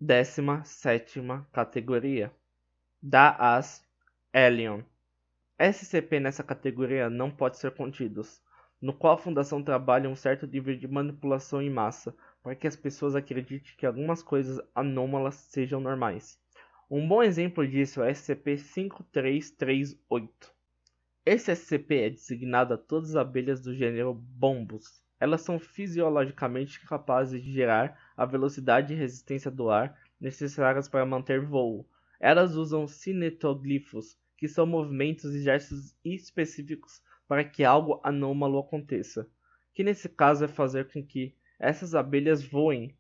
17ª categoria. DAAS Alien. SCP nessa categoria não pode ser contidos, no qual a Fundação trabalha um certo nível de manipulação em massa, para que as pessoas acreditem que algumas coisas anômalas sejam normais. Um bom exemplo disso é o SCP-5338. Esse SCP é designado a todas as abelhas do gênero Bombus. Elas são fisiologicamente capazes de gerar a velocidade e resistência do ar necessárias para manter voo. Elas usam cinetoglifos, que são movimentos e gestos específicos para que algo anômalo aconteça, que nesse caso é fazer com que essas abelhas voem,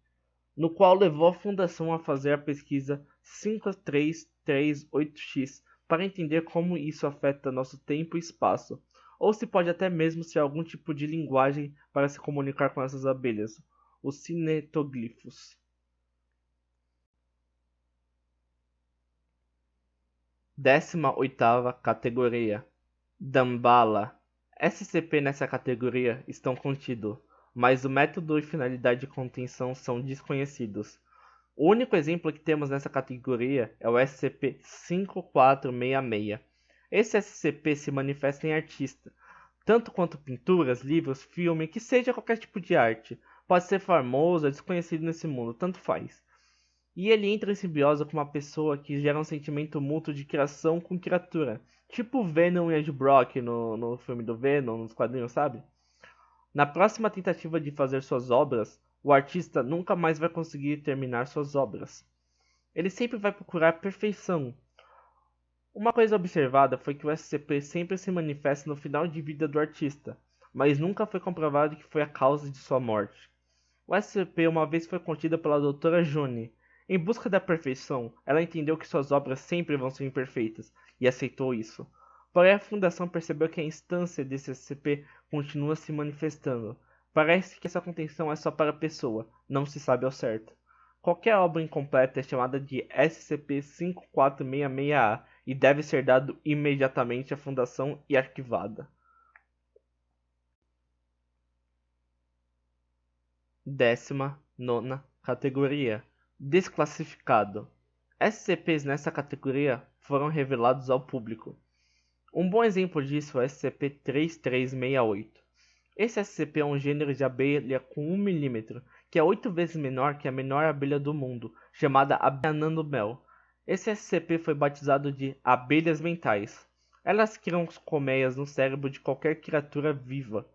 no qual levou a Fundação a fazer a pesquisa 5338X para entender como isso afeta nosso tempo e espaço, ou se pode até mesmo ser algum tipo de linguagem para se comunicar com essas abelhas, os cinetoglifos. 18ª categoria. Damballa. SCP nessa categoria estão contidos, mas o método e finalidade de contenção são desconhecidos. O único exemplo que temos nessa categoria é o SCP-5466. Esse SCP se manifesta em artista, tanto quanto pinturas, livros, filme, que seja qualquer tipo de arte. Pode ser famoso ou desconhecido nesse mundo, tanto faz. E ele entra em simbiose com uma pessoa que gera um sentimento mútuo de criação com criatura. Tipo Venom e Ed Brock no filme do Venom, nos quadrinhos, sabe? Na próxima tentativa de fazer suas obras, o artista nunca mais vai conseguir terminar suas obras. Ele sempre vai procurar a perfeição. Uma coisa observada foi que o SCP sempre se manifesta no final de vida do artista, mas nunca foi comprovado que foi a causa de sua morte. O SCP uma vez foi contida pela Dra. June. Em busca da perfeição, ela entendeu que suas obras sempre vão ser imperfeitas, e aceitou isso. Porém, a Fundação percebeu que a instância desse SCP continua se manifestando. Parece que essa contenção é só para a pessoa, não se sabe ao certo. Qualquer obra incompleta é chamada de SCP-5466-A e deve ser dado imediatamente à Fundação e arquivada. 19ª categoria. Desclassificado. SCPs nessa categoria foram revelados ao público. Um bom exemplo disso é o SCP-3368. Esse SCP é um gênero de abelha com 1 mm, que é 8 vezes menor que a menor abelha do mundo, chamada abelha anando-mel. Esse SCP foi batizado de abelhas mentais. Elas criam colmeias no cérebro de qualquer criatura viva.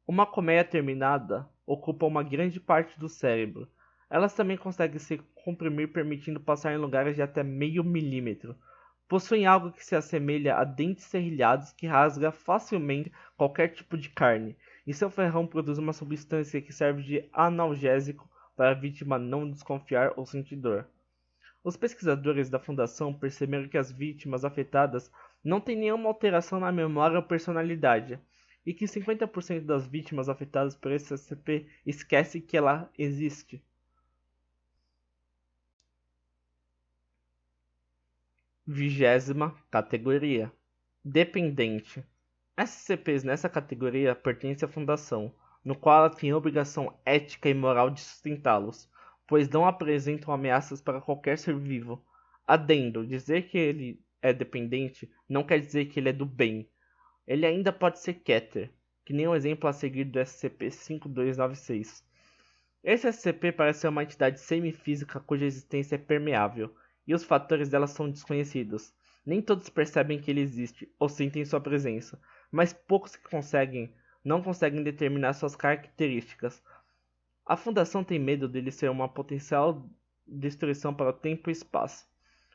Uma colmeia terminada ocupa uma grande parte do cérebro. Elas também conseguem se comprimir, permitindo passar em lugares de até meio milímetro. Possuem algo que se assemelha a dentes serrilhados que rasga facilmente qualquer tipo de carne, e seu ferrão produz uma substância que serve de analgésico para a vítima não desconfiar ou sentir dor. Os pesquisadores da Fundação perceberam que as vítimas afetadas não têm nenhuma alteração na memória ou personalidade, e que 50% das vítimas afetadas por esse SCP esquecem que ela existe. 20ª categoria. Dependente. SCPs nessa categoria pertencem à Fundação, no qual ela tem a obrigação ética e moral de sustentá-los, pois não apresentam ameaças para qualquer ser vivo. Adendo, dizer que ele é dependente não quer dizer que ele é do bem. Ele ainda pode ser Keter, que nem o exemplo a seguir do SCP-5296. Esse SCP parece ser uma entidade semifísica cuja existência é permeável, e os fatores dela são desconhecidos. Nem todos percebem que ele existe ou sentem sua presença, mas poucos que não conseguem determinar suas características. A Fundação tem medo dele ser uma potencial destruição para o tempo e espaço.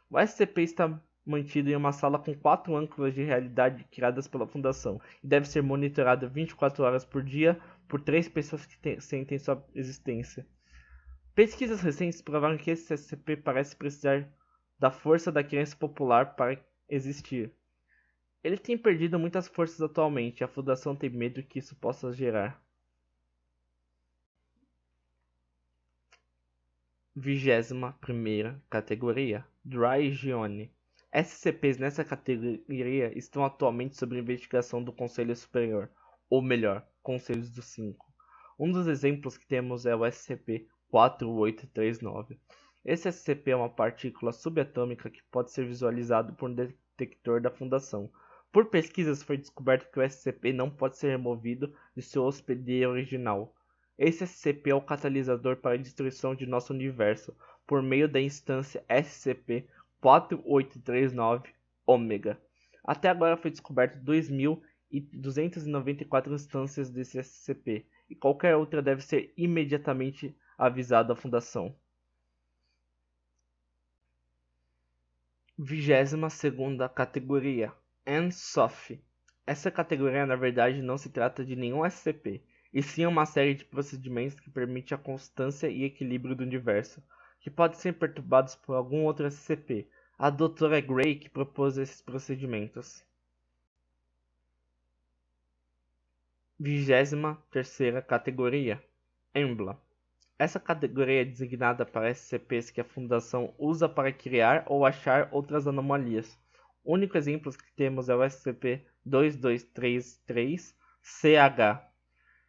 O SCP está mantido em uma sala com 4 âncoras de realidade criadas pela Fundação e deve ser monitorado 24 horas por dia por 3 pessoas que sentem sua existência. Pesquisas recentes provaram que esse SCP parece precisar da força da crença popular para existir. Ele tem perdido muitas forças atualmente e a Fundação tem medo que isso possa gerar. 21ª categoria. Dry Gione. SCPs nessa categoria estão atualmente sob investigação do Conselho Superior, ou melhor, Conselhos dos 5. Um dos exemplos que temos é o SCP-4839. Esse SCP é uma partícula subatômica que pode ser visualizado por um detector da Fundação. Por pesquisas foi descoberto que o SCP não pode ser removido de seu hospedeiro original. Esse SCP é o catalisador para a destruição de nosso universo por meio da instância SCP-4839-Ômega. Até agora foi descoberto 2.294 instâncias desse SCP, e qualquer outra deve ser imediatamente avisada à Fundação. 22ª categoria, ANSOF. Essa categoria na verdade não se trata de nenhum SCP, e sim uma série de procedimentos que permite a constância e equilíbrio do universo, que podem ser perturbados por algum outro SCP. A Dra. Gray que propôs esses procedimentos. 23ª categoria, EMBLA. Essa categoria é designada para SCPs que a Fundação usa para criar ou achar outras anomalias. O único exemplo que temos é o SCP-2233-CH.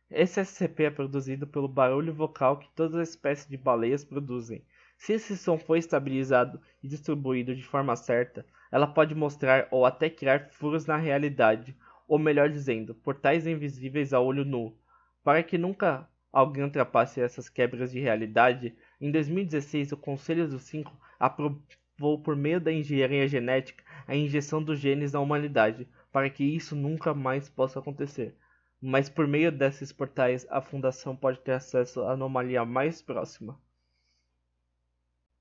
Esse SCP é produzido pelo barulho vocal que todas as espécies de baleias produzem. Se esse som for estabilizado e distribuído de forma certa, ela pode mostrar ou até criar furos na realidade, ou melhor dizendo, portais invisíveis a olho nu. Para que nunca alguém ultrapasse essas quebras de realidade, em 2016 o Conselho dos Cinco aprovou por meio da engenharia genética a injeção dos genes na humanidade, para que isso nunca mais possa acontecer. Mas por meio desses portais a Fundação pode ter acesso à anomalia mais próxima.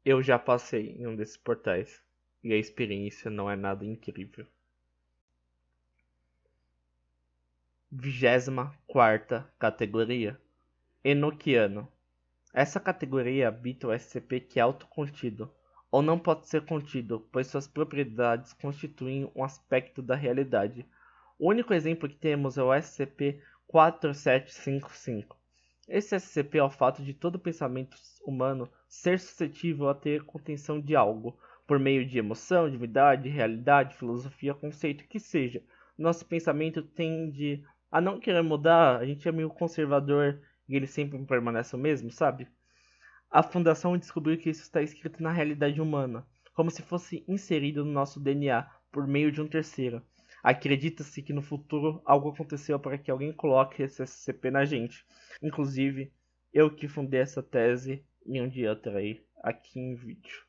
Eu já passei em um desses portais, e a experiência não é nada incrível. 24ª categoria, Enochiano. Essa categoria habita o SCP que é autocontido, ou não pode ser contido, pois suas propriedades constituem um aspecto da realidade. O único exemplo que temos é o SCP-4755. Esse SCP é o fato de todo pensamento humano ser suscetível a ter contenção de algo, por meio de emoção, divindade, realidade, filosofia, conceito, que seja. Nosso pensamento tende a não querer mudar, a gente é meio conservador e ele sempre permanece o mesmo, sabe? A Fundação descobriu que isso está escrito na realidade humana, como se fosse inserido no nosso DNA por meio de um terceiro. Acredita-se que no futuro algo aconteceu para que alguém coloque esse SCP na gente. Inclusive, eu que fundei essa tese e um dia eu trarei aqui em vídeo.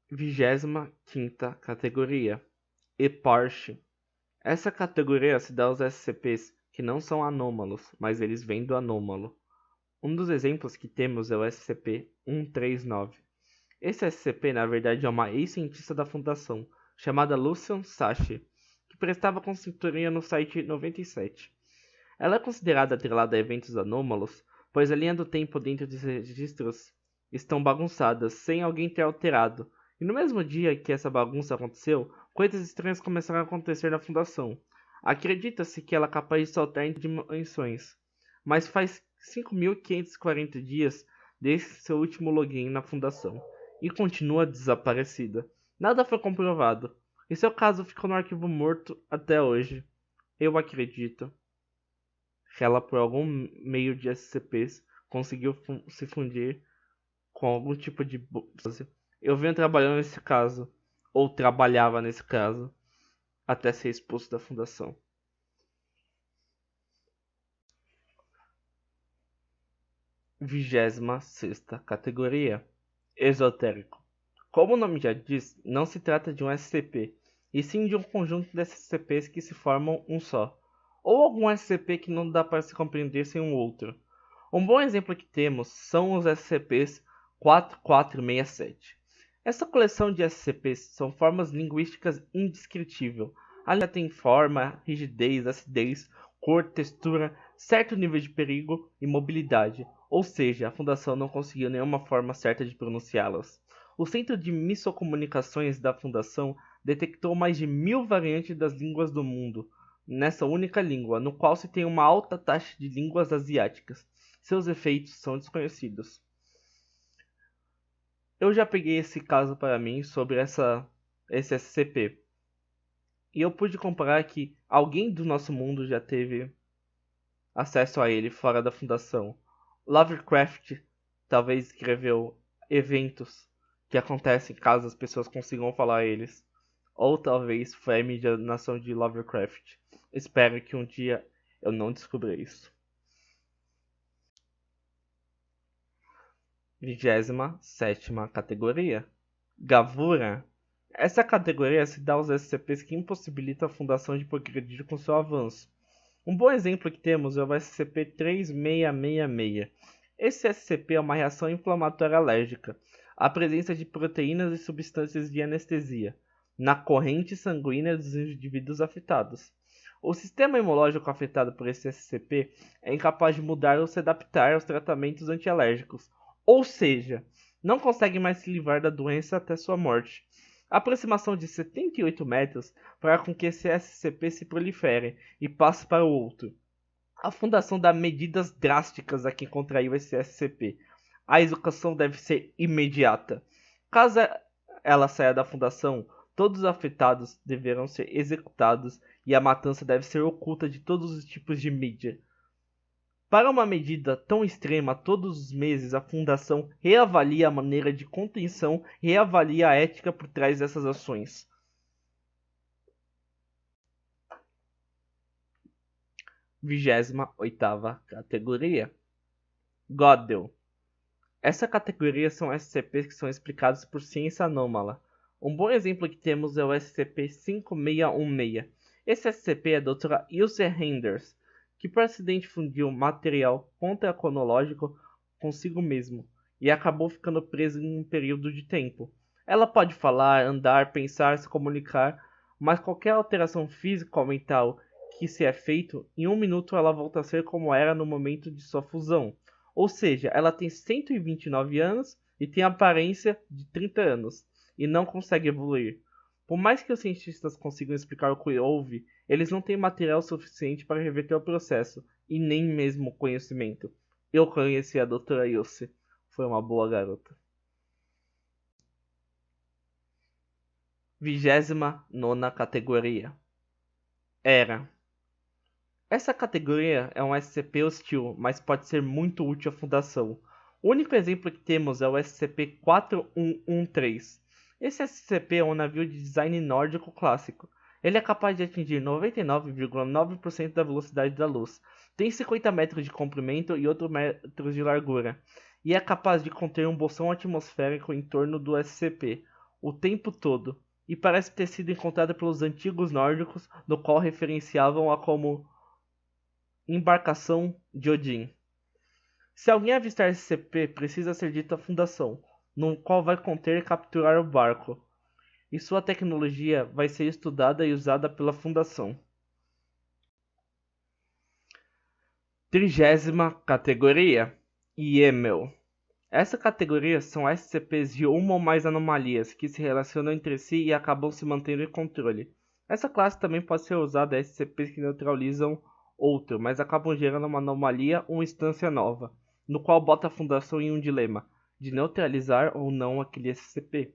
Vigésima quinta categoria, EPARCH. Essa categoria se dá aos SCPs que não são anômalos, mas eles vêm do anômalo. Um dos exemplos que temos é o SCP-139. Esse SCP, na verdade, é uma ex-cientista da Fundação, chamada Lucian Sachi, que prestava consultoria no site 97. Ela é considerada atrelada a eventos anômalos, pois a linha do tempo dentro dos registros estão bagunçadas, sem alguém ter alterado. E no mesmo dia que essa bagunça aconteceu, coisas estranhas começaram a acontecer na Fundação. Acredita-se que ela é capaz de saltar entre dimensões, mas faz 5.540 dias desde seu último login na Fundação, e continua desaparecida. Nada foi comprovado, e seu caso ficou no arquivo morto até hoje. Eu acredito que ela, por algum meio de SCPs, conseguiu se fundir com algum tipo de base. Eu venho trabalhando nesse caso, ou trabalhava nesse caso, até ser expulso da Fundação. 26ª categoria, Esotérico. Como o nome já diz, não se trata de um SCP, e sim de um conjunto de SCPs que se formam um só, ou algum SCP que não dá para se compreender sem um outro. Um bom exemplo que temos são os SCPs 4467. Essa coleção de SCPs são formas linguísticas indescritíveis. Ela tem forma, rigidez, acidez, cor, textura, certo nível de perigo e mobilidade, ou seja, a Fundação não conseguiu nenhuma forma certa de pronunciá-las. O Centro de Missocomunicações da Fundação detectou mais de 1.000 variantes das línguas do mundo, nessa única língua, no qual se tem uma alta taxa de línguas asiáticas. Seus efeitos são desconhecidos. Eu já peguei esse caso para mim sobre esse SCP. E eu pude comparar que alguém do nosso mundo já teve acesso a ele fora da Fundação. Lovecraft talvez escreveu eventos que acontecem caso as pessoas consigam falar a eles. Ou talvez foi a imaginação de Lovecraft. Espero que um dia eu não descubra isso. 27ª categoria. Gavura. Essa categoria se dá aos SCPs que impossibilitam a Fundação de progredir com seu avanço. Um bom exemplo que temos é o SCP-3666. Esse SCP é uma reação inflamatória alérgica à presença de proteínas e substâncias de anestesia na corrente sanguínea dos indivíduos afetados. O sistema imunológico afetado por esse SCP é incapaz de mudar ou se adaptar aos tratamentos antialérgicos, ou seja, não consegue mais se livrar da doença até sua morte. A aproximação de 78 metros fará com que esse SCP se prolifere e passe para o outro. A Fundação dá medidas drásticas a quem contraiu esse SCP. A execução deve ser imediata. Caso ela saia da Fundação, todos os afetados deverão ser executados e a matança deve ser oculta de todos os tipos de mídia. Para uma medida tão extrema, todos os meses a Fundação reavalia a maneira de contenção e reavalia a ética por trás dessas ações. 28ª categoria. Gödel. Essa categoria são SCPs que são explicados por ciência anômala. Um bom exemplo que temos é o SCP-5616. Esse SCP é a doutora Ilse Renders, que por acidente fundiu material contra-cronológico consigo mesmo e acabou ficando presa em um período de tempo. Ela pode falar, andar, pensar, se comunicar, mas qualquer alteração física ou mental que se é feito, em um minuto ela volta a ser como era no momento de sua fusão. Ou seja, ela tem 129 anos e tem a aparência de 30 anos, e não consegue evoluir. Por mais que os cientistas consigam explicar o que houve, eles não têm material suficiente para reverter o processo, e nem mesmo conhecimento. Eu conheci a doutora Ilse. Foi uma boa garota. 29ª categoria. Era. Essa categoria é um SCP hostil, mas pode ser muito útil à Fundação. O único exemplo que temos é o SCP-4113. Esse SCP é um navio de design nórdico clássico. Ele é capaz de atingir 99,9% da velocidade da luz, tem 50 metros de comprimento e 8 metros de largura, e é capaz de conter um bolsão atmosférico em torno do SCP o tempo todo, e parece ter sido encontrado pelos antigos nórdicos, no qual referenciavam-a como embarcação de Odin. Se alguém avistar esse SCP, precisa ser dito à Fundação, no qual vai conter e capturar o barco, e sua tecnologia vai ser estudada e usada pela Fundação. 30ª categoria. Yemel. Essa categoria são SCPs de uma ou mais anomalias que se relacionam entre si e acabam se mantendo em controle. Essa classe também pode ser usada a SCPs que neutralizam outro, mas acabam gerando uma anomalia ou instância nova, no qual bota a Fundação em um dilema, de neutralizar ou não aquele SCP.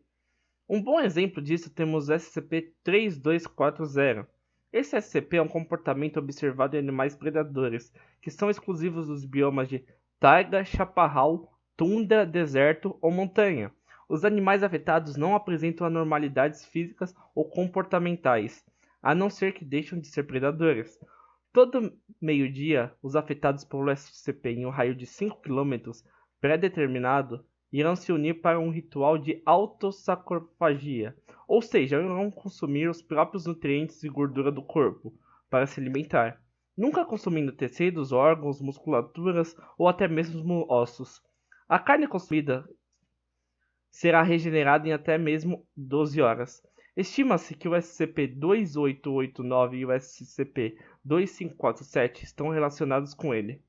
Um bom exemplo disso temos o SCP-3240. Esse SCP é um comportamento observado em animais predadores, que são exclusivos dos biomas de taiga, chaparral, tundra, deserto ou montanha. Os animais afetados não apresentam anormalidades físicas ou comportamentais, a não ser que deixam de ser predadores. Todo meio-dia, os afetados pelo SCP em um raio de 5 km pré-determinado irão se unir para um ritual de autossacrifagia, ou seja, irão consumir os próprios nutrientes e gordura do corpo para se alimentar, nunca consumindo tecidos, órgãos, musculaturas ou até mesmo ossos. A carne consumida será regenerada em até mesmo 12 horas. Estima-se que o SCP-2889 e o SCP-2547 estão relacionados com ele.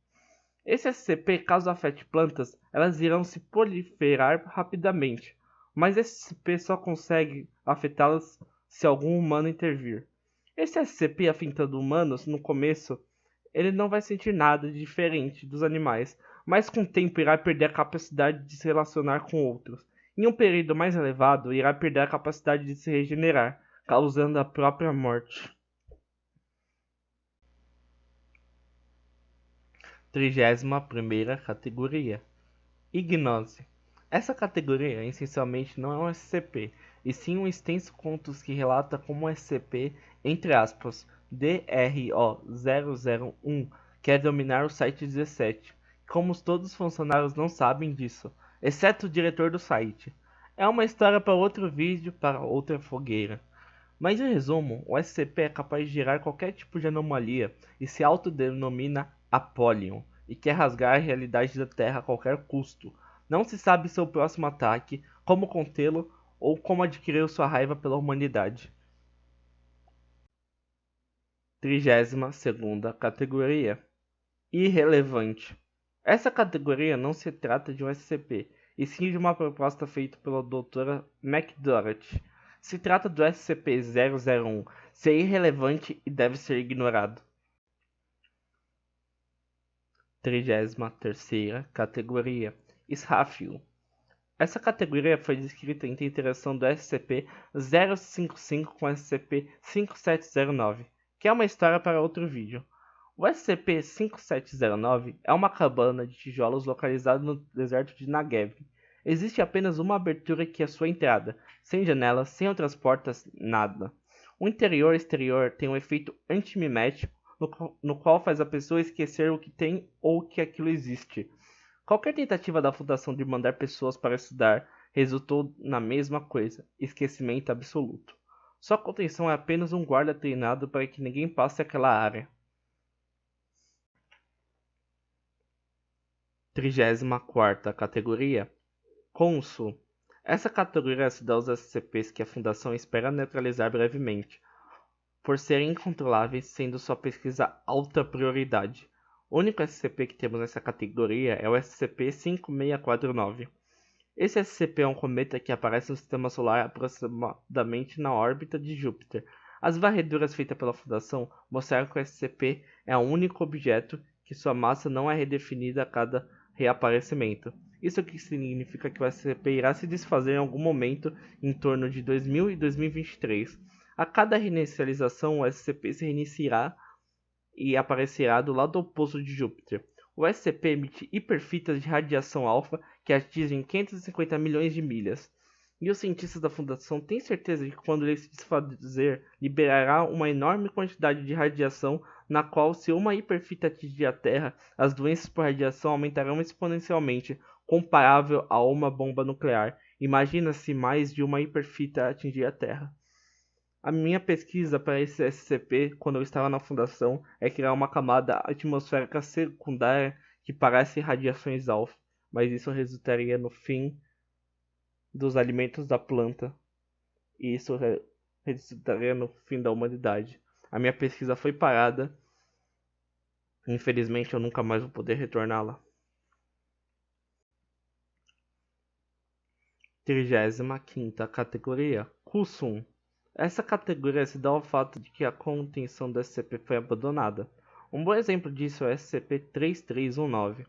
Esse SCP, caso afete plantas, elas irão se proliferar rapidamente, mas esse SCP só consegue afetá-las se algum humano intervir. Esse SCP afetando humanos, no começo, ele não vai sentir nada de diferente dos animais, mas com o tempo irá perder a capacidade de se relacionar com outros. Em um período mais elevado, irá perder a capacidade de se regenerar, causando a própria morte. 31ª categoria. Ignose. Essa categoria essencialmente não é um SCP, e sim um extenso contos que relata como o SCP, entre aspas, DRO001, quer dominar o site 17. Como todos os funcionários não sabem disso, exceto o diretor do site. É uma história para outro vídeo, para outra fogueira. Mas em resumo, o SCP é capaz de gerar qualquer tipo de anomalia e se autodenomina Apollyon, e quer rasgar a realidade da Terra a qualquer custo. Não se sabe seu próximo ataque, como contê-lo ou como adquirir sua raiva pela humanidade. 32ª categoria. Irrelevante. Essa categoria não se trata de um SCP, e sim de uma proposta feita pela doutora McDougall. Se trata do SCP-001 ser irrelevante e deve ser ignorado. 33ª categoria. Israfil. Essa categoria foi descrita entre a interação do SCP-055 com o SCP-5709, que é uma história para outro vídeo. O SCP-5709 é uma cabana de tijolos localizada no deserto de Negev. Existe apenas uma abertura que é sua entrada, sem janelas, sem outras portas, nada. O interior e exterior tem um efeito antimimético, no qual faz a pessoa esquecer o que tem ou que aquilo existe. Qualquer tentativa da Fundação de mandar pessoas para estudar resultou na mesma coisa, esquecimento absoluto. Sua contenção é apenas um guarda treinado para que ninguém passe aquela área. 34ª categoria. Cônsul. Essa categoria se dá aos SCPs que a Fundação espera neutralizar brevemente, por serem incontroláveis, sendo sua pesquisa alta prioridade. O único SCP que temos nessa categoria é o SCP-5649. Esse SCP é um cometa que aparece no Sistema Solar aproximadamente na órbita de Júpiter. As varreduras feitas pela Fundação mostraram que o SCP é um único objeto, que sua massa não é redefinida a cada reaparecimento. Isso que significa que o SCP irá se desfazer em algum momento em torno de 2000 e 2023. A cada reinicialização, o SCP se reiniciará e aparecerá do lado oposto de Júpiter. O SCP emite hiperfitas de radiação alfa que atingem 550 milhões de milhas. E os cientistas da Fundação têm certeza de que quando ele se desfazer, liberará uma enorme quantidade de radiação, na qual, se uma hiperfita atingir a Terra, as doenças por radiação aumentarão exponencialmente, comparável a uma bomba nuclear. Imagina-se mais de uma hiperfita atingir a Terra. A minha pesquisa para esse SCP, quando eu estava na Fundação, é criar uma camada atmosférica secundária que parece radiações alfa, mas isso resultaria no fim dos alimentos da planta, e isso resultaria no fim da humanidade. A minha pesquisa foi parada, infelizmente eu nunca mais vou poder retorná-la. 35ª categoria. Kusum. Essa categoria se dá ao fato de que a contenção do SCP foi abandonada. Um bom exemplo disso é o SCP-3319.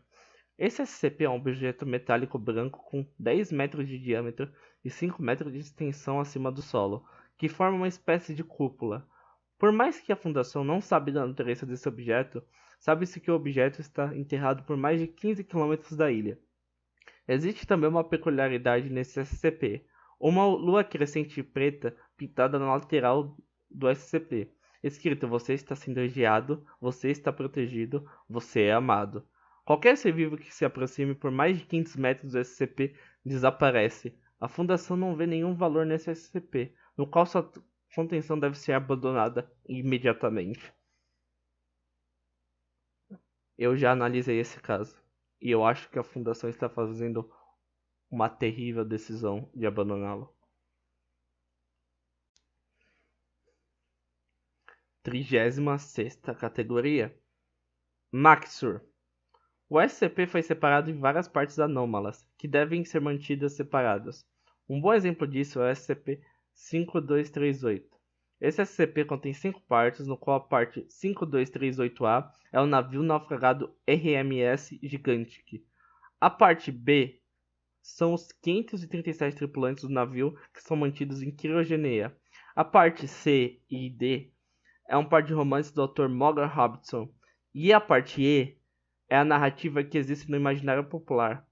Esse SCP é um objeto metálico branco com 10 metros de diâmetro e 5 metros de extensão acima do solo, que forma uma espécie de cúpula. Por mais que a Fundação não sabe da natureza desse objeto, sabe-se que o objeto está enterrado por mais de 15 km da ilha. Existe também uma peculiaridade nesse SCP, uma lua crescente preta pintada na lateral do SCP, escrito: você está sendo vigiado, você está protegido, você é amado. Qualquer ser vivo que se aproxime por mais de 500 metros do SCP desaparece. A Fundação não vê nenhum valor nesse SCP, no qual sua contenção deve ser abandonada imediatamente. Eu já analisei esse caso, e eu acho que a Fundação está fazendo uma terrível decisão de abandoná-lo. 36ª categoria. Maxur. O SCP foi separado em várias partes anômalas, que devem ser mantidas separadas. Um bom exemplo disso é o SCP-5238. Esse SCP contém 5 partes, no qual a parte 5238A é o navio naufragado RMS Gigantic. A parte B são os 537 tripulantes do navio que são mantidos em criogenia. A parte C e D é um par de romances do autor Morgan Robertson. E a parte E é a narrativa que existe no imaginário popular.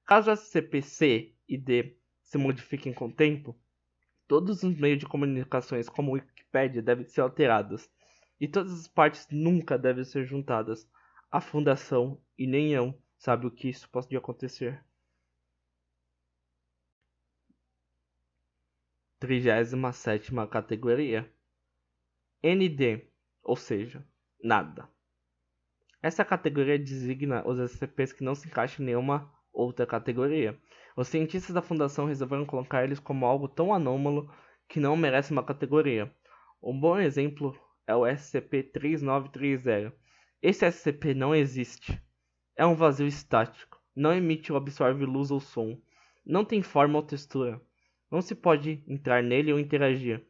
Caso o SCP-C e D se modifiquem com o tempo, todos os meios de comunicações, como Wikipédia, devem ser alterados, e todas as partes nunca devem ser juntadas. A Fundação e nem eu sabe o que isso pode acontecer. 37ª categoria. ND, ou seja, nada. Essa categoria designa os SCPs que não se encaixam em nenhuma outra categoria. Os cientistas da Fundação resolveram colocar eles como algo tão anômalo que não merece uma categoria. Um bom exemplo é o SCP-3930. Esse SCP não existe. É um vazio estático. Não emite ou absorve luz ou som. Não tem forma ou textura. Não se pode entrar nele ou interagir.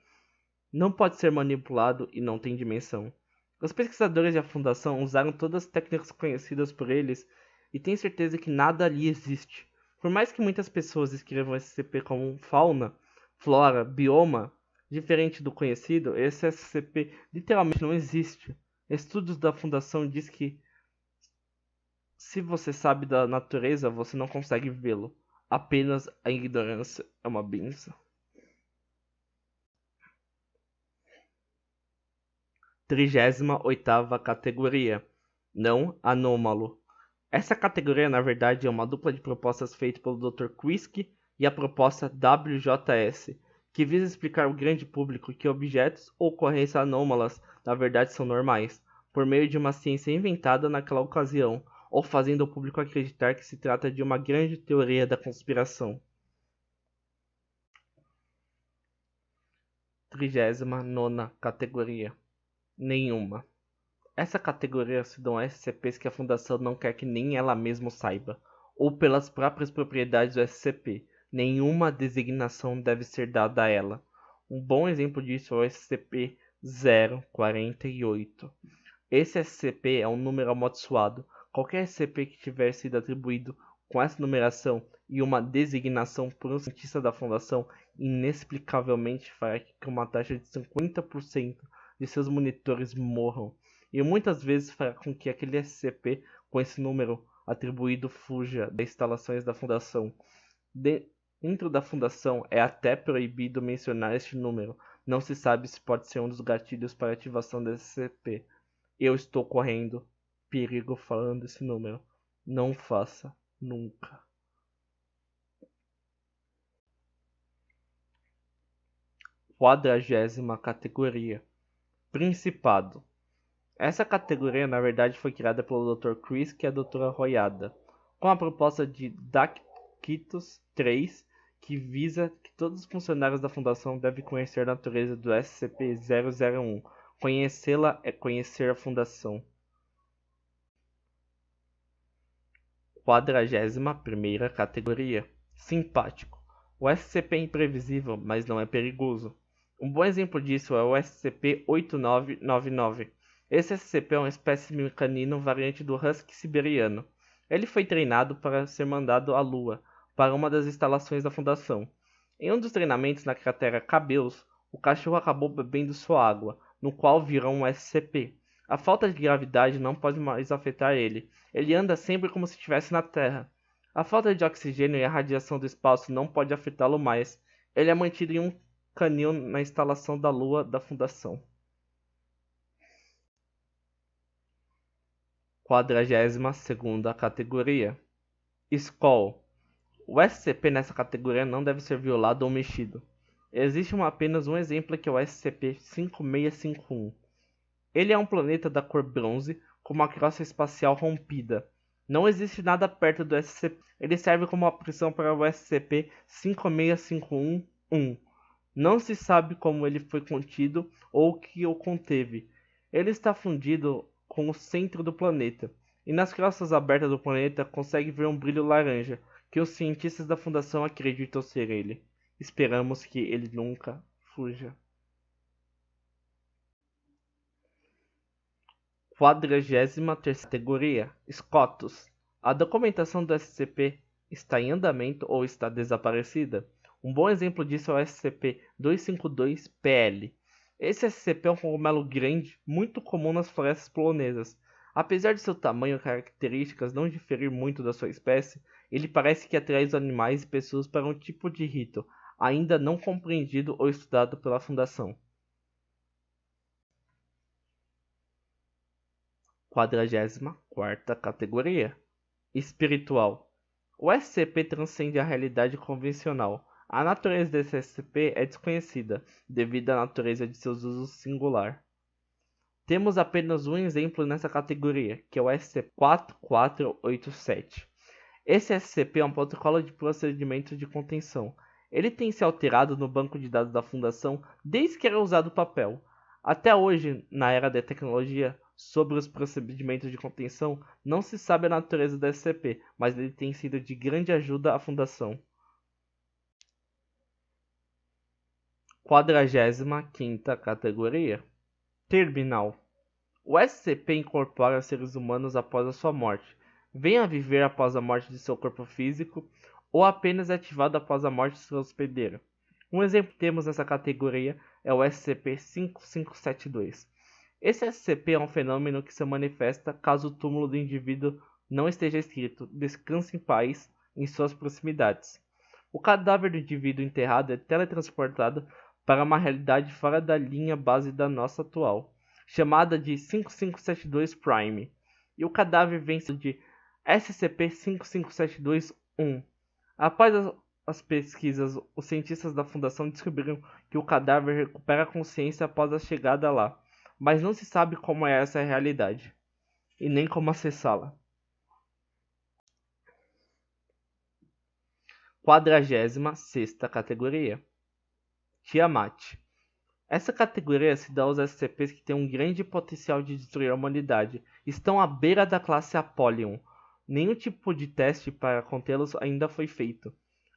Não pode ser manipulado e não tem dimensão. Os pesquisadores da Fundação usaram todas as técnicas conhecidas por eles e têm certeza que nada ali existe. Por mais que muitas pessoas escrevam SCP como fauna, flora, bioma, diferente do conhecido, esse SCP literalmente não existe. Estudos da Fundação diz que se você sabe da natureza, você não consegue vê-lo. Apenas a ignorância é uma benção. 38ª categoria. Não anômalo. Essa categoria, na verdade, é uma dupla de propostas feita pelo Dr. Quisk e a proposta WJS, que visa explicar ao grande público que objetos ou ocorrências anômalas, na verdade, são normais, por meio de uma ciência inventada naquela ocasião, ou fazendo o público acreditar que se trata de uma grande teoria da conspiração. 39ª categoria. Nenhuma. Essa categoria se dão a SCPs que a Fundação não quer que nem ela mesma saiba, ou pelas próprias propriedades do SCP. Nenhuma designação deve ser dada a ela. Um bom exemplo disso é o SCP-048. Esse SCP é um número amaldiçoado. Qualquer SCP que tiver sido atribuído com essa numeração e uma designação por um cientista da Fundação inexplicavelmente fará que uma taxa de 50% de seus monitores morram, e muitas vezes fará com que aquele SCP com esse número atribuído fuja das instalações da Fundação. Dentro da Fundação é até proibido mencionar este número. Não se sabe se pode ser um dos gatilhos para a ativação desse SCP. Eu estou correndo perigo falando esse número. Não faça nunca. Quadragésima categoria. Principado. Essa categoria, na verdade, foi criada pelo Dr. Chris e a Dra. Royada, com a proposta de Dactytus 3, que visa que todos os funcionários da Fundação devem conhecer a natureza do SCP-001. Conhecê-la é conhecer a Fundação. 41ª categoria. Simpático. O SCP é imprevisível, mas não é perigoso. Um bom exemplo disso é o SCP-8999. Esse SCP é uma espécime canino variante do husky siberiano. Ele foi treinado para ser mandado à Lua, para uma das instalações da Fundação. Em um dos treinamentos na cratera Cabeus, o cachorro acabou bebendo sua água, no qual virou um SCP. A falta de gravidade não pode mais afetar ele. Ele anda sempre como se estivesse na Terra. A falta de oxigênio e a radiação do espaço não pode afetá-lo mais. Ele é mantido em um canil na instalação da Lua da Fundação. 42ª categoria. Skoll. O SCP nessa categoria não deve ser violado ou mexido. Existe apenas um exemplo que é o SCP-5651. Ele é um planeta da cor bronze com uma crosta espacial rompida. Não existe nada perto do SCP. Ele serve como uma prisão para o SCP-56511. Não se sabe como ele foi contido ou o que o conteve. Ele está fundido com o centro do planeta, e nas crostas abertas do planeta consegue ver um brilho laranja, que os cientistas da Fundação acreditam ser ele. Esperamos que ele nunca fuja. 43ª categoria. Scotus. A documentação do SCP está em andamento ou está desaparecida. Um bom exemplo disso é o SCP-252-PL. Esse SCP é um cogumelo grande, muito comum nas florestas polonesas. Apesar de seu tamanho e características não diferir muito da sua espécie, ele parece que atrai os animais e pessoas para um tipo de rito, ainda não compreendido ou estudado pela Fundação. 44ª categoria: Espiritual. O SCP transcende a realidade convencional. A natureza desse SCP é desconhecida, devido à natureza de seus usos singular. Temos apenas um exemplo nessa categoria, que é o SCP-4487. Esse SCP é um protocolo de procedimento de contenção. Ele tem se alterado no banco de dados da Fundação desde que era usado o papel. Até hoje, na era da tecnologia, sobre os procedimentos de contenção, não se sabe a natureza do SCP, mas ele tem sido de grande ajuda à Fundação. 45ª categoria: Terminal. O SCP incorpora seres humanos após a sua morte. Vem a viver após a morte de seu corpo físico ou apenas é ativado após a morte de seu hospedeiro. Um exemplo que temos nessa categoria é o SCP-5572. Esse SCP é um fenômeno que se manifesta caso o túmulo do indivíduo não esteja escrito "Descanse em paz" em suas proximidades. O cadáver do indivíduo enterrado é teletransportado para uma realidade fora da linha base da nossa atual, chamada de 5572 Prime, e o cadáver vem de SCP-55721. Após as pesquisas, os cientistas da Fundação descobriram que o cadáver recupera a consciência após a chegada lá, mas não se sabe como é essa realidade, e nem como acessá-la. 46ª categoria: Tiamat. Essa categoria se dá aos SCPs que têm um grande potencial de destruir a humanidade. Estão à beira da classe Apollyon. Nenhum tipo de teste para contê-los ainda foi feito,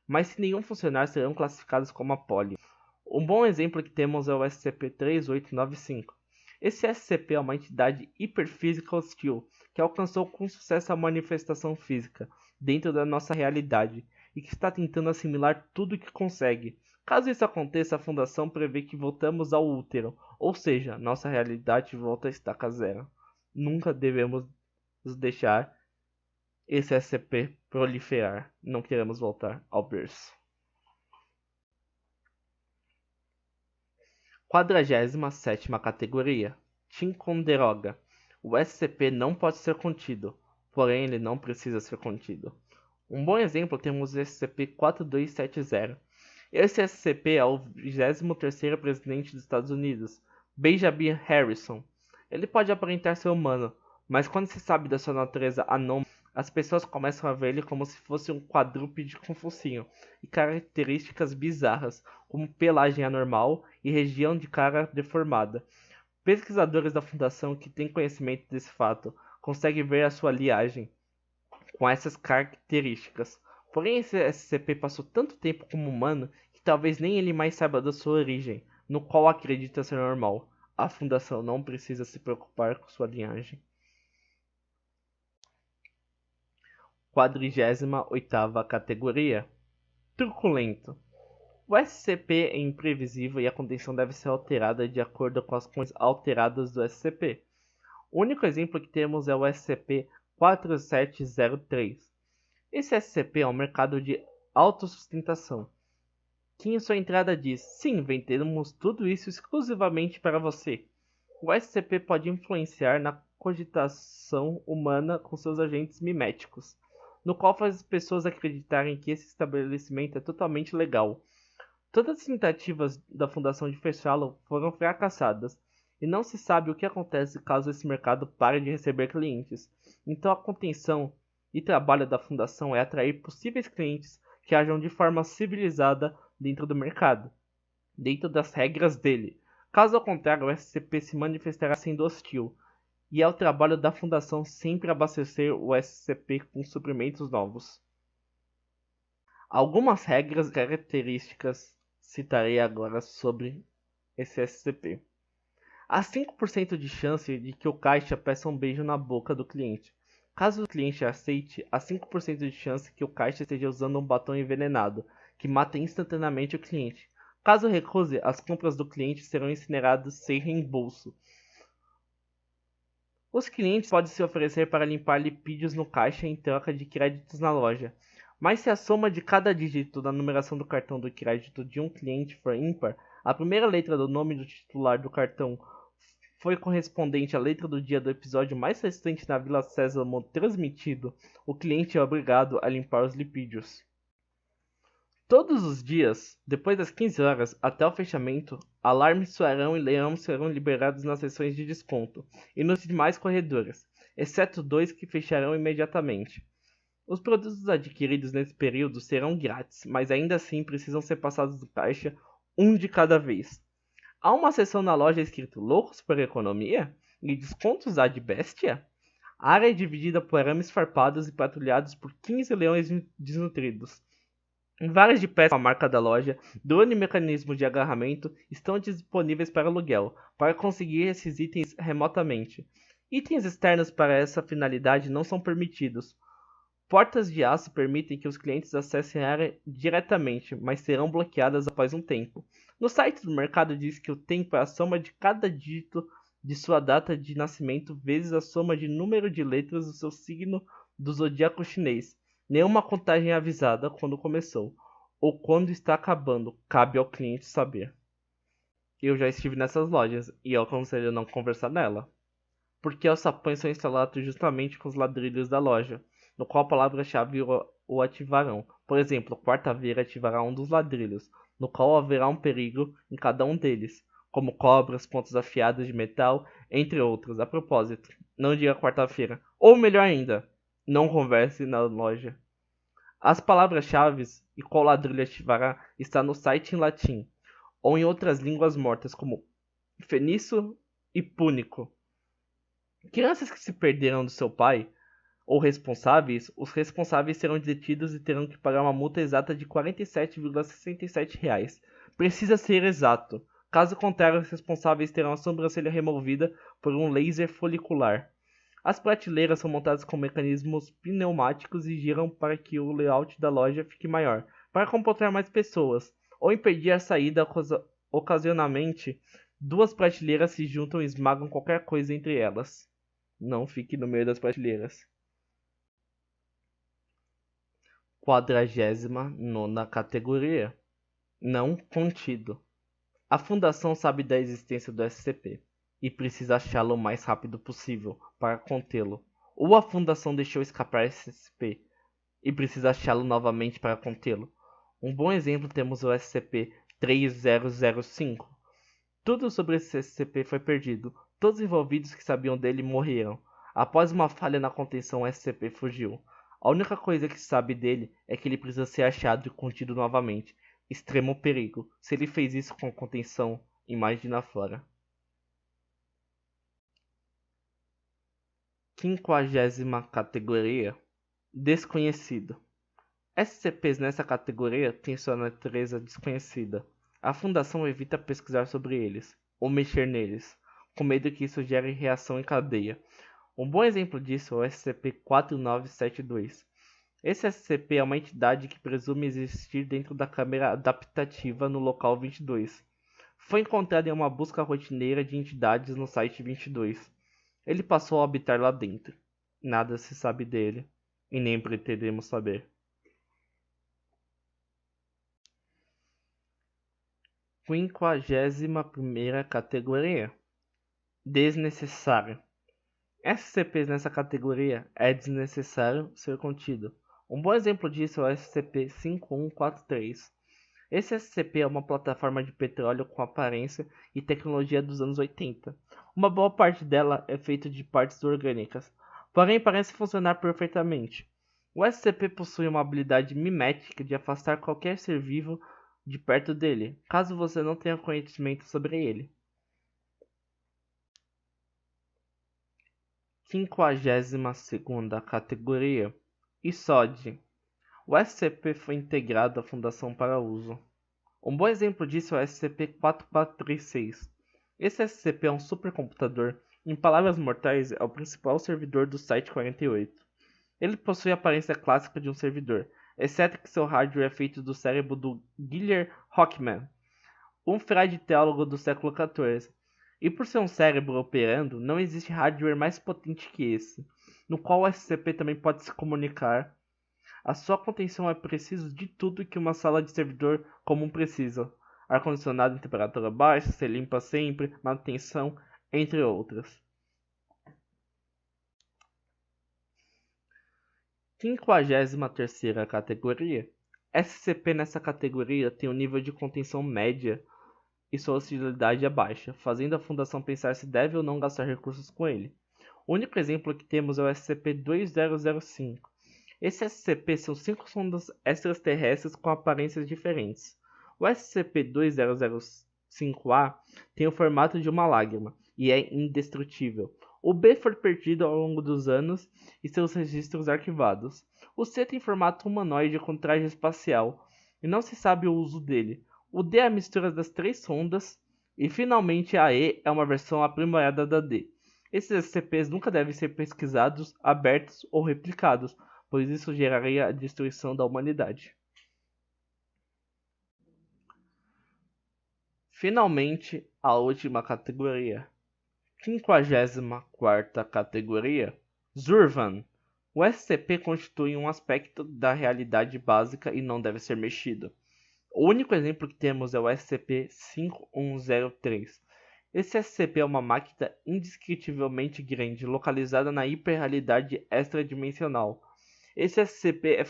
mas se nenhum funcionar, serão classificados como Apollyon. Um bom exemplo que temos é o SCP-3895. Esse SCP é uma entidade hiperfísica hostil, que alcançou com sucesso a manifestação física dentro da nossa realidade e que está tentando assimilar tudo o que consegue. Caso isso aconteça, a Fundação prevê que voltamos ao útero, ou seja, nossa realidade volta a estaca zero. Nunca devemos deixar esse SCP proliferar. Não queremos voltar ao berço. 47ª categoria: Ticonderoga. O SCP não pode ser contido, porém ele não precisa ser contido. Um bom exemplo temos o SCP-4270. Esse SCP é o 23º presidente dos Estados Unidos, Benjamin Harrison. Ele pode aparentar ser humano, mas quando se sabe da sua natureza anômala, as pessoas começam a ver ele como se fosse um quadrúpede com focinho e características bizarras, como pelagem anormal e região de cara deformada. Pesquisadores da Fundação que têm conhecimento desse fato conseguem ver a sua liagem com essas características. Porém, esse SCP passou tanto tempo como humano que talvez nem ele mais saiba da sua origem, no qual acredita ser normal. A Fundação não precisa se preocupar com sua linhagem. 48ª categoria: Truculento. O SCP é imprevisível e a contenção deve ser alterada de acordo com as condições alteradas do SCP. O único exemplo que temos é o SCP-4703. Esse SCP é um mercado de autossustentação, que em sua entrada diz: "Sim, vendemos tudo isso exclusivamente para você." O SCP pode influenciar na cogitação humana com seus agentes miméticos, no qual faz as pessoas acreditarem que esse estabelecimento é totalmente legal. Todas as tentativas da Fundação de fechá-lo foram fracassadas, e não se sabe o que acontece caso esse mercado pare de receber clientes. Então a contenção e trabalho da Fundação é atrair possíveis clientes que ajam de forma civilizada dentro do mercado, dentro das regras dele. Caso contrário, o SCP se manifestará sendo hostil, e é o trabalho da Fundação sempre abastecer o SCP com suprimentos novos. Algumas regras e características citarei agora sobre esse SCP. Há 5% de chance de que o caixa peça um beijo na boca do cliente. Caso o cliente aceite, há 5% de chance que o caixa esteja usando um batom envenenado, que mata instantaneamente o cliente. Caso recuse, as compras do cliente serão incineradas sem reembolso. Os clientes podem se oferecer para limpar lipídios no caixa em troca de créditos na loja, mas se a soma de cada dígito da numeração do cartão do crédito de um cliente for ímpar, a primeira letra do nome do titular do cartão foi correspondente à letra do dia do episódio mais recente na Vila Sésamo transmitido, o cliente é obrigado a limpar os lipídios. Todos os dias, depois das 15 horas até o fechamento, alarmes soarão e leões serão liberados nas seções de desconto e nos demais corredores, exceto 2 que fecharão imediatamente. Os produtos adquiridos nesse período serão grátis, mas ainda assim precisam ser passados do caixa, um de cada vez. Há uma seção na loja escrito Loucos por Economia e Descontos ad bestia. A área é dividida por arames farpados e patrulhados por 15 leões desnutridos. Várias de peças com a marca da loja, drone e mecanismo de agarramento estão disponíveis para aluguel, para conseguir esses itens remotamente. Itens externos para essa finalidade não são permitidos. Portas de aço permitem que os clientes acessem a área diretamente, mas serão bloqueadas após um tempo. No site do mercado diz que o tempo é a soma de cada dígito de sua data de nascimento vezes a soma de número de letras do seu signo do zodíaco chinês. Nenhuma contagem é avisada quando começou ou quando está acabando, cabe ao cliente saber. Eu já estive nessas lojas e eu aconselho não conversar nela, porque os sapões são instalados justamente com os ladrilhos da loja, no qual a palavra-chave o ativarão. Por exemplo, quarta-feira ativará um dos ladrilhos, no qual haverá um perigo em cada um deles, como cobras, pontas afiadas de metal, entre outros. A propósito, não diga quarta-feira, ou melhor ainda, não converse na loja. As palavras-chave e qual ladrilho ativará está no site em latim, ou em outras línguas mortas, como fenício e púnico. Crianças que se perderam do seu pai ou responsáveis, os responsáveis serão detidos e terão que pagar uma multa exata de R$ 47,67. Precisa ser exato. Caso contrário, os responsáveis terão a sobrancelha removida por um laser folicular. As prateleiras são montadas com mecanismos pneumáticos e giram para que o layout da loja fique maior, para comportar mais pessoas, ou impedir a saída. Ocasionalmente, duas prateleiras se juntam e esmagam qualquer coisa entre elas. Não fique no meio das prateleiras. 49ª categoria. Não contido. A fundação sabe da existência do SCP e precisa achá-lo o mais rápido possível para contê-lo. Ou a fundação deixou escapar esse SCP e precisa achá-lo novamente para contê-lo. Um bom exemplo temos o SCP-3005. Tudo sobre esse SCP foi perdido. Todos os envolvidos que sabiam dele morreram. Após uma falha na contenção, o SCP fugiu. A única coisa que se sabe dele é que ele precisa ser achado e contido novamente. Extremo perigo. Se ele fez isso com contenção, imagina fora. 50ª categoria. Desconhecido. SCPs nessa categoria têm sua natureza desconhecida. A fundação evita pesquisar sobre eles, ou mexer neles, com medo que isso gere reação em cadeia. Um bom exemplo disso é o SCP-4972. Esse SCP é uma entidade que presume existir dentro da câmara adaptativa no local 22. Foi encontrado em uma busca rotineira de entidades no site 22. Ele passou a habitar lá dentro. Nada se sabe dele, e nem pretendemos saber. 51ª categoria. Desnecessário. SCPs nessa categoria é desnecessário ser contido. Um bom exemplo disso é o SCP-5143. Esse SCP é uma plataforma de petróleo com aparência e tecnologia dos anos 80. Uma boa parte dela é feita de partes orgânicas, porém parece funcionar perfeitamente. O SCP possui uma habilidade mimética de afastar qualquer ser vivo de perto dele, caso você não tenha conhecimento sobre ele. 52ª categoria. ISOD. O SCP foi integrado à Fundação para uso. Um bom exemplo disso é o SCP-4436. Esse SCP é um supercomputador, em palavras mortais, é o principal servidor do Site 48. Ele possui a aparência clássica de um servidor, exceto que seu hardware é feito do cérebro do Gillian Hockman, um frade teólogo do século XIV. E por ser um cérebro operando, não existe hardware mais potente que esse, no qual o SCP também pode se comunicar. A sua contenção é preciso de tudo que uma sala de servidor comum precisa. Ar-condicionado em temperatura baixa, ser limpa sempre, manutenção, entre outras. 53ª categoria. SCP nessa categoria tem um nível de contenção média e sua hostilidade é baixa, fazendo a Fundação pensar se deve ou não gastar recursos com ele. O único exemplo que temos é o SCP-2005. Esses SCP são 5 sondas extraterrestres com aparências diferentes. O SCP-2005-A tem o formato de uma lágrima e é indestrutível. O B foi perdido ao longo dos anos e seus registros arquivados. O C tem formato humanoide com traje espacial e não se sabe o uso dele. O D é a mistura das 3 sondas e finalmente a E é uma versão aprimorada da D. Esses SCPs nunca devem ser pesquisados, abertos ou replicados, pois isso geraria a destruição da humanidade. Finalmente, a última categoria. 54ª categoria. Zurvan. O SCP constitui um aspecto da realidade básica e não deve ser mexido. O único exemplo que temos é o SCP-5103. Esse SCP é uma máquina indescritivelmente grande, localizada na hiperrealidade extradimensional. Esse SCP é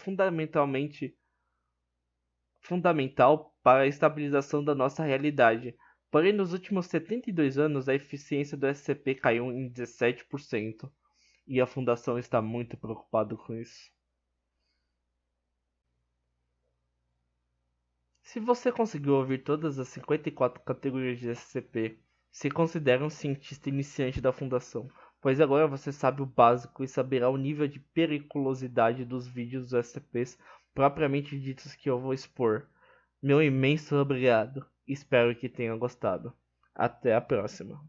fundamental para a estabilização da nossa realidade. Porém, nos últimos 72 anos, a eficiência do SCP caiu em 17%, e a Fundação está muito preocupada com isso. Se você conseguiu ouvir todas as 54 categorias de SCP, se considera um cientista iniciante da Fundação, pois agora você sabe o básico e saberá o nível de periculosidade dos vídeos dos SCPs propriamente ditos que eu vou expor. Meu imenso obrigado. Espero que tenha gostado. Até a próxima.